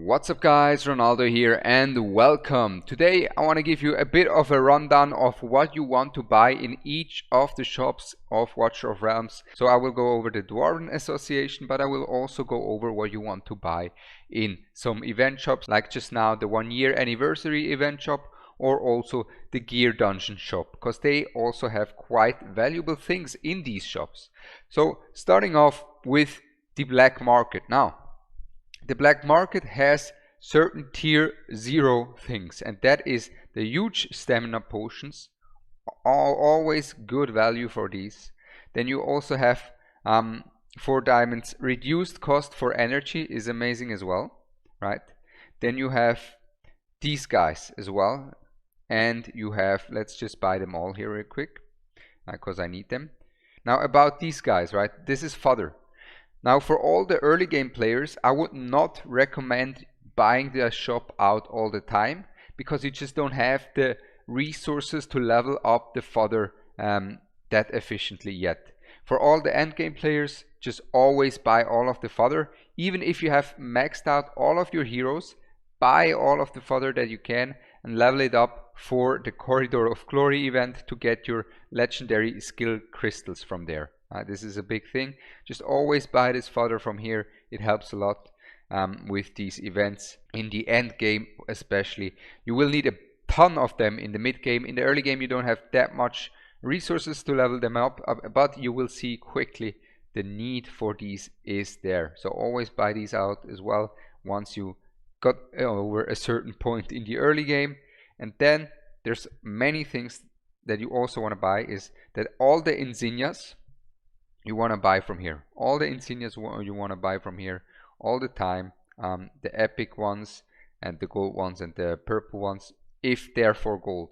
What's up guys, Ronaldo here and welcome. Today I want to give you a bit of a rundown of what you want to buy in each of the shops of Watcher of Realms. So I will go over the Dwarven Association, but I will also go over what you want to buy in some event shops, like just now the 1-year anniversary event shop, or also the Gear Dungeon shop, because they also have quite valuable things in these shops. So starting off with the black market. Now the black market has certain tier 0 things, and that is the huge stamina potions, always good value for these. Then you also have 4 diamonds, reduced cost for energy is amazing as well, right? Then you have these guys as well, and you have, let's just buy them all here real quick because I need them. Now about these guys, right? This is fodder. Now for all the early game players, I would not recommend buying the shop out all the time, because you just don't have the resources to level up the fodder that efficiently yet. For all the end game players, just always buy all of the fodder. Even if you have maxed out all of your heroes, buy all of the fodder that you can and level it up for the Corridor of Glory event to get your legendary skill crystals from there. This is a big thing. Just always buy this fodder from here. It helps a lot with these events. In the end game especially, you will need a ton of them in the mid game. In the early game you don't have that much resources to level them up, but you will see quickly the need for these is there. So always buy these out as well once you got over a certain point in the early game. And then there's many things that you also want to buy, is that all the insignias you want to buy from here. All the insignias you want to buy from here all the time. The epic ones and the gold ones and the purple ones, if they're for gold.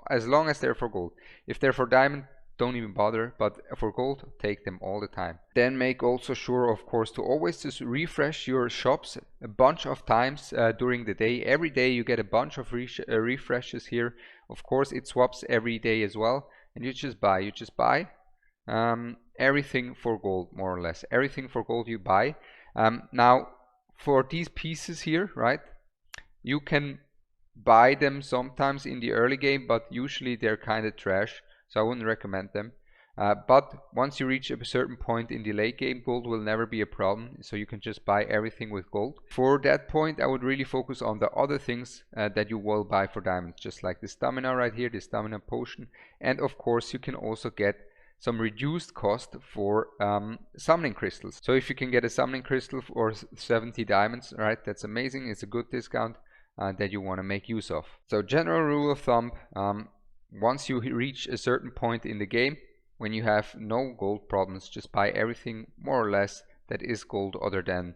As long as they're for gold. If they're for diamond, don't even bother, but for gold, take them all the time. Then make also sure, of course, to always just refresh your shops a bunch of times during the day. Every day you get a bunch of refreshes here. Of course, it swaps every day as well, and you just buy. Everything for gold, more or less. Everything for gold you buy. Now, for these pieces here, right, you can buy them sometimes in the early game, but usually they're kind of trash, so I wouldn't recommend them. But once you reach a certain point in the late game, gold will never be a problem, so you can just buy everything with gold. For that point, I would really focus on the other things that you will buy for diamonds, just like the stamina right here, the stamina potion. And of course, you can also get some reduced cost for summoning crystals. So if you can get a summoning crystal for 70 diamonds, right, that's amazing. It's a good discount that you want to make use of. So general rule of thumb, once you reach a certain point in the game, when you have no gold problems, just buy everything more or less that is gold, other than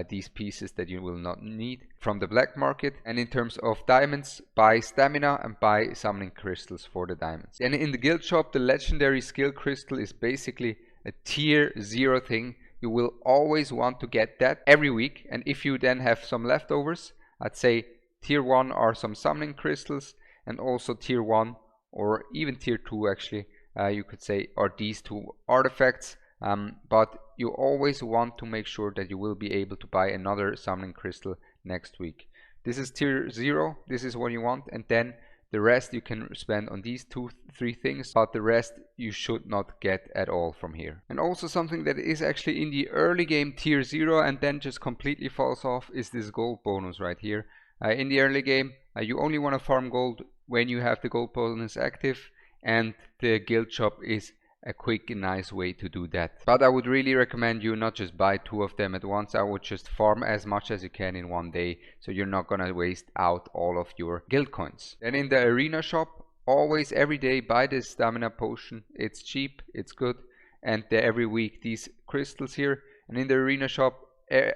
these pieces that you will not need from the black market. And in terms of diamonds, buy stamina and buy summoning crystals for the diamonds. And in the guild shop, the legendary skill crystal is basically a tier 0 thing. You will always want to get that every week, and if you then have some leftovers, I'd say tier 1 are some summoning crystals, and also tier 1 or even tier 2 actually, you could say, are these 2 artifacts. But you always want to make sure that you will be able to buy another summoning crystal next week. This is tier 0, this is what you want, and then the rest you can spend on these 2-3 things, but the rest you should not get at all from here. And also something that is actually in the early game tier 0 and then just completely falls off is this gold bonus right here. In the early game, you only want to farm gold when you have the gold bonus active, and the guild shop is a quick and nice way to do that. But I would really recommend you not just buy 2 of them at once. I would just farm as much as you can in one day, so you're not gonna waste out all of your guild coins. And in the arena shop, always every day buy this stamina potion. It's cheap, it's good, and every week these crystals here. And in the arena shop,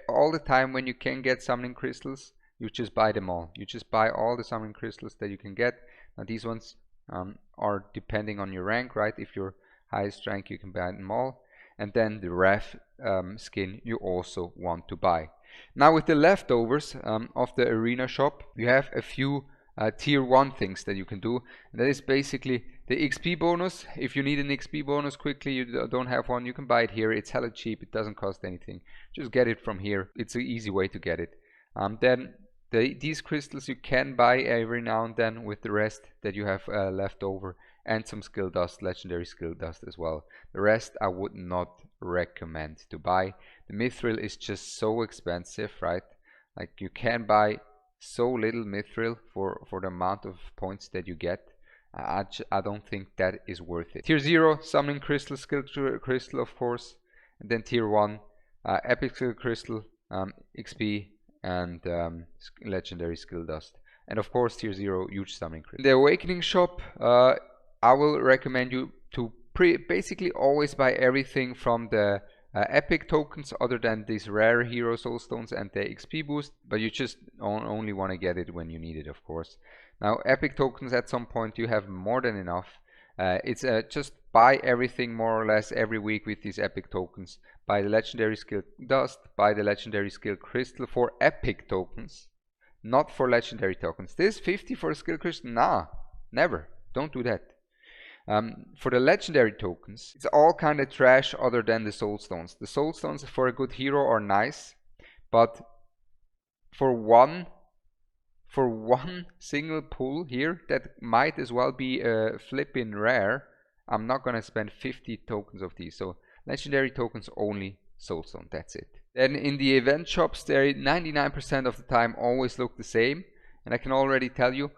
all the time when you can get summoning crystals, you just buy them all. You just buy all the summoning crystals that you can get. Now these ones are depending on your rank, right? If you're highest rank, you can buy them all. And then the ref skin you also want to buy. Now with the leftovers of the arena shop, you have a few tier 1 things that you can do. And that is basically the XP bonus. If you need an XP bonus quickly, you don't have one, you can buy it here. It's hella cheap, it doesn't cost anything. Just get it from here. It's an easy way to get it. Then these crystals you can buy every now and then with the rest that you have left over, and some skill dust, legendary skill dust as well. The rest I would not recommend to buy. The mithril is just so expensive, right? Like you can buy so little mithril for the amount of points that you get. I don't think that is worth it. Tier 0 summoning crystal, skill crystal of course, and then tier 1 epic skill crystal, XP, and legendary skill dust, and of course tier 0 huge summoning crystal. The awakening shop, I will recommend you to basically always buy everything from the epic tokens other than these rare hero soul stones and the XP boost, but you just only want to get it when you need it, of course. Now epic tokens, at some point you have more than enough. It's just buy everything more or less every week with these epic tokens. Buy the legendary skill dust, buy the legendary skill crystal for epic tokens, not for legendary tokens. This 50 for a skill crystal, nah, never, don't do that. For the legendary tokens, it's all kind of trash other than the soul stones. The soul stones for a good hero are nice, but for one single pull here that might as well be a flipping rare, I'm not gonna spend 50 tokens of these. So legendary tokens only, soulstone, that's it. Then in the event shops, they 99% of the time always look the same, and I can already tell you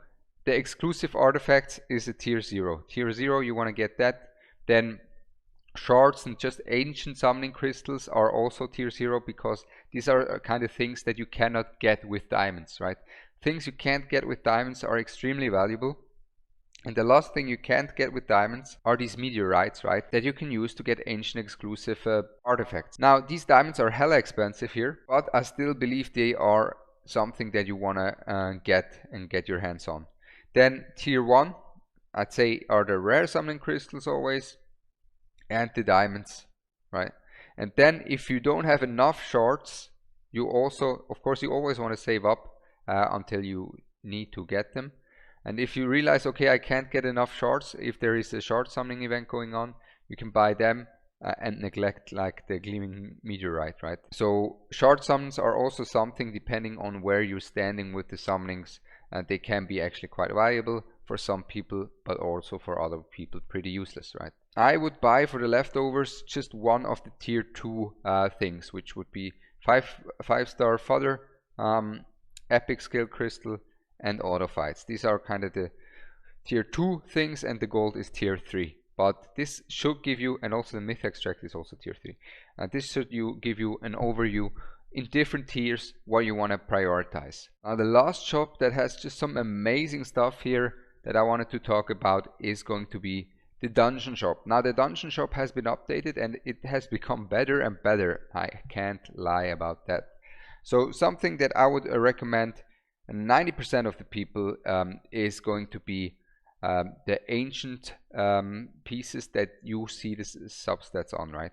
the exclusive artifacts is a tier 0. Tier 0, you want to get that. Then shards and just ancient summoning crystals are also tier 0, because these are kind of things that you cannot get with diamonds, right? Things you can't get with diamonds are extremely valuable. And the last thing you can't get with diamonds are these meteorites, right, that you can use to get ancient exclusive artifacts. Now these diamonds are hella expensive here, but I still believe they are something that you want to get your hands on. Then tier 1, I'd say, are the rare summoning crystals always, and the diamonds, right? And then if you don't have enough shards, you also, of course, you always want to save up until you need to get them. And if you realize, okay, I can't get enough shards, if there is a shard summoning event going on, you can buy them and neglect like the gleaming meteorite, right? So shard summons are also something, depending on where you're standing with the summonings, they can be actually quite valuable for some people, but also for other people pretty useless, right? I would buy for the leftovers just one of the tier 2 things, which would be 5-star fodder, epic skill crystal, and auto fights. These are kind of the tier 2 things, and the gold is tier 3. But this should give you, and also the myth extract is also tier 3. This should give you an overview in different tiers what you want to prioritize. Now the last shop that has just some amazing stuff here that I wanted to talk about is going to be the dungeon shop. Now the dungeon shop has been updated and it has become better and better. I can't lie about that. So something that I would recommend 90% of the people is going to be the ancient pieces that you see the substats on, right?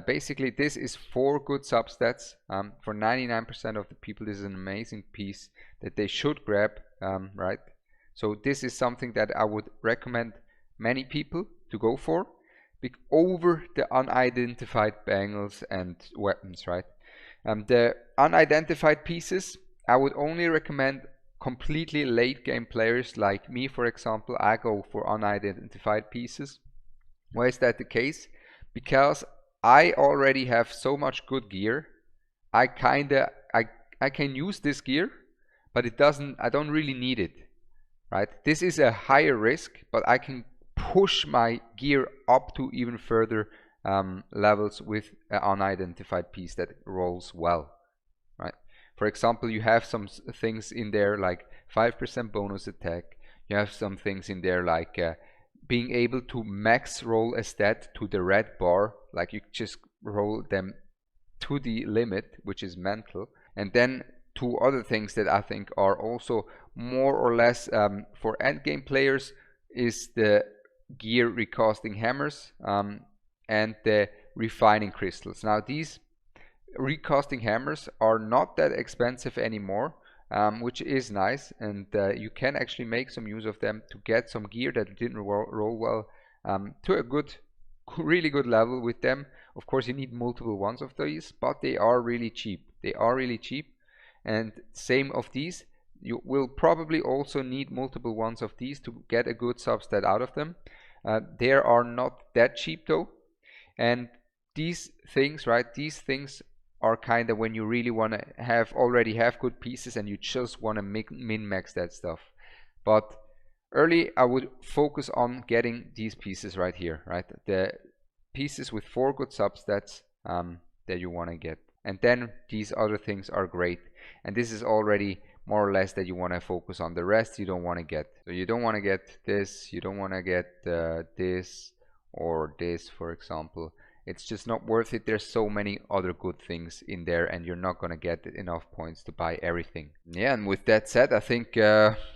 Basically this is 4 good substats. For 99% of the people, this is an amazing piece that they should grab, right? So this is something that I would recommend many people to go for over the unidentified bangles and weapons, right? The unidentified pieces, I would only recommend completely late game players like me, for example. I go for unidentified pieces. Why is that the case? Because I already have so much good gear. I can use this gear, but I don't really need it, right? This is a higher risk, but I can push my gear up to even further levels with an unidentified piece that rolls well, right? For example, you have some things in there like 5% bonus attack. You have some things in there like being able to max roll a stat to the red bar, like you just roll them to the limit, which is mental. And then 2 other things that I think are also more or less for endgame players is the gear recasting hammers and the refining crystals. Now these recasting hammers are not that expensive anymore, which is nice, and you can actually make some use of them to get some gear that didn't roll well to a really good level with them. Of course you need multiple ones of these, but they are really cheap. And same of these. You will probably also need multiple ones of these to get a good substat out of them. They are not that cheap though. And these things, right, these things are kind of when you really want to already have good pieces and you just want to min-max that stuff. But early I would focus on getting these pieces right here, right, the pieces with 4 good substats that you want to get. And then these other things are great, and this is already more or less that you want to focus on. The rest you don't want to get. So you don't want to get this, you don't want to get this or this, for example. It's just not worth it. There's so many other good things in there, and you're not going to get enough points to buy everything. Yeah, and with that said, I think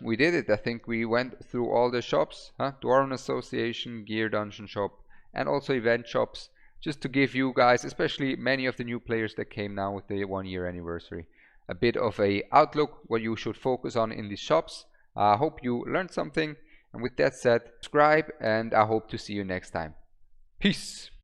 we did it. I think we went through all the shops, Dwarven Association, Gear Dungeon Shop, and also event shops, just to give you guys, especially many of the new players that came now with the 1-year anniversary, a bit of a outlook what you should focus on in these shops. I hope you learned something, and with that said, subscribe, and I hope to see you next time. Peace.